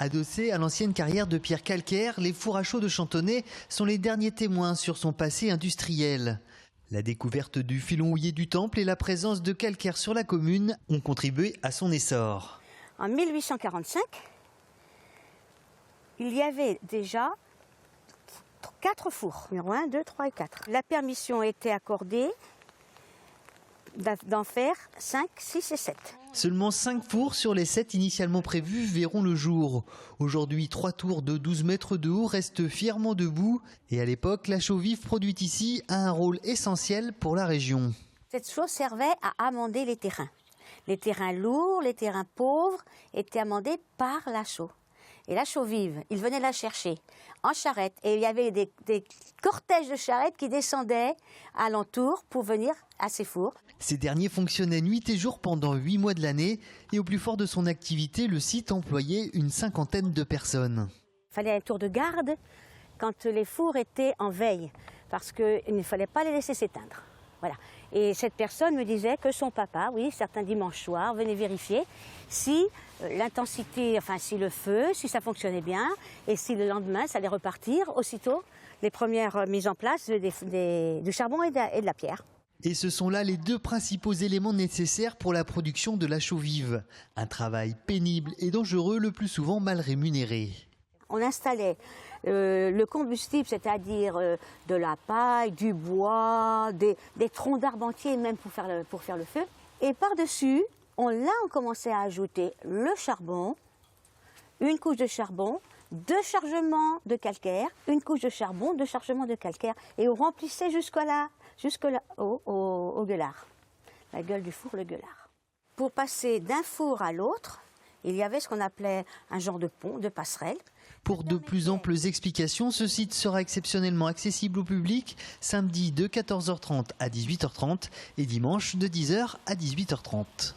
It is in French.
Adossés à l'ancienne carrière de pierre calcaire, les fours à chaux de Chantonnay sont les derniers témoins sur son passé industriel. La découverte du filon houillé du Temple et la présence de calcaire sur la commune ont contribué à son essor. En 1845, il y avait déjà 4 fours, numéro 1, 2, 3 et 4. La permission était accordée d'en faire 5, 6 et 7. Seulement 5 fours sur les 7 initialement prévus verront le jour. Aujourd'hui, 3 tours de 12 mètres de haut restent fièrement debout. Et à l'époque, la chaux vive produite ici a un rôle essentiel pour la région. Cette chaux servait à amender les terrains. Les terrains lourds, les terrains pauvres étaient amendés par la chaux. Et la chaux vive, ils venaient la chercher en charrette. Et il y avait des cortèges de charrettes qui descendaient alentour pour venir à ces fours. Ces derniers fonctionnaient nuit et jour pendant 8 mois de l'année. Et au plus fort de son activité, le site employait une 50aine de personnes. Il fallait un tour de garde quand les fours étaient en veille, parce qu'il ne fallait pas les laisser s'éteindre. Voilà. Et cette personne me disait que son papa, oui, certains dimanches soirs, venait vérifier si l'intensité, enfin si le feu, si ça fonctionnait bien, et si le lendemain ça allait repartir aussitôt les premières mises en place du charbon et de la pierre. Et ce sont là les 2 principaux éléments nécessaires pour la production de la chaux vive. Un travail pénible et dangereux, le plus souvent mal rémunéré. On installait le combustible, c'est-à-dire de la paille, du bois, des troncs d'arbres entiers même pour faire le feu. Et par-dessus, on commençait à ajouter le charbon, une couche de charbon, 2 chargements de calcaire, une couche de charbon, 2 chargements de calcaire. Et on remplissait jusque là au gueulard, la gueule du four, le gueulard. Pour passer d'un four à l'autre, il y avait ce qu'on appelait un genre de pont, de passerelle. Pour de plus amples explications, ce site sera exceptionnellement accessible au public samedi de 14h30 à 18h30 et dimanche de 10h à 18h30.